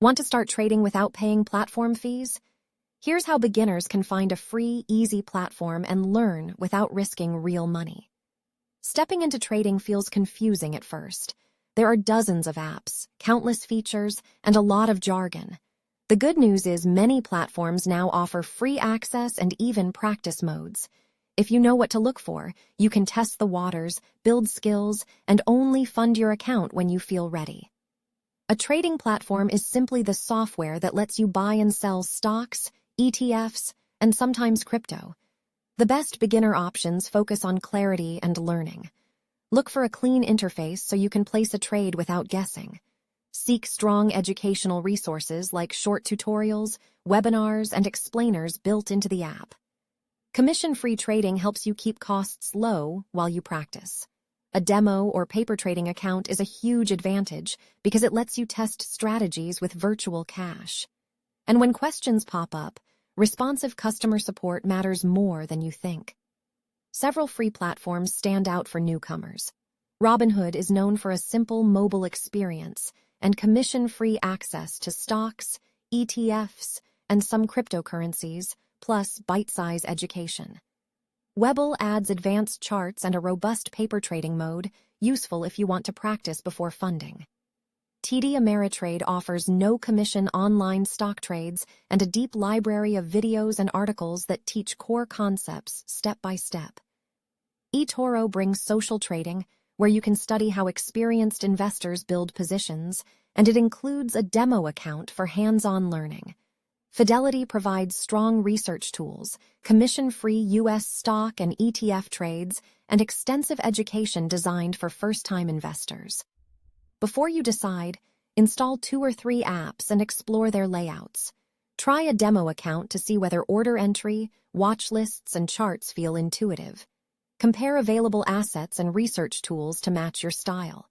Want to start trading without paying platform fees? Here's how beginners can find a free, easy platform and learn without risking real money. Stepping into trading feels confusing at first. There are dozens of apps, countless features, and a lot of jargon. The good news is many platforms now offer free access and even practice modes. If you know what to look for, you can test the waters, build skills, and only fund your account when you feel ready. A trading platform is simply the software that lets you buy and sell stocks, ETFs, and sometimes crypto. The best beginner options focus on clarity and learning. Look for a clean interface so you can place a trade without guessing. Seek strong educational resources like short tutorials, webinars, and explainers built into the app. Commission-free trading helps you keep costs low while you practice. A demo or paper trading account is a huge advantage because it lets you test strategies with virtual cash. And when questions pop up, responsive customer support matters more than you think. Several free platforms stand out for newcomers. Robinhood is known for a simple mobile experience and commission-free access to stocks, ETFs, and some cryptocurrencies, plus bite-size education. Webull adds advanced charts and a robust paper trading mode, useful if you want to practice before funding. TD Ameritrade offers no-commission online stock trades and a deep library of videos and articles that teach core concepts step by step. eToro brings social trading, where you can study how experienced investors build positions, and it includes a demo account for hands-on learning. Fidelity provides strong research tools, commission-free U.S. stock and ETF trades, and extensive education designed for first-time investors. Before you decide, install 2 or 3 apps and explore their layouts. Try a demo account to see whether order entry, watch lists, and charts feel intuitive. Compare available assets and research tools to match your style.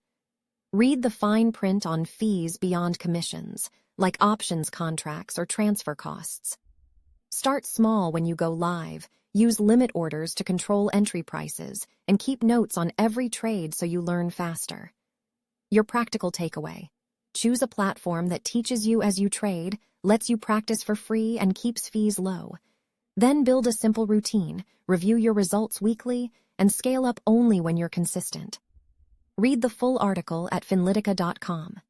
Read the fine print on fees beyond commissions, like options contracts or transfer costs. Start small when you go live, use limit orders to control entry prices, and keep notes on every trade so you learn faster. Your practical takeaway: choose a platform that teaches you as you trade, lets you practice for free, and keeps fees low. Then build a simple routine, review your results weekly, and scale up only when you're consistent. Read the full article at finlitica.com.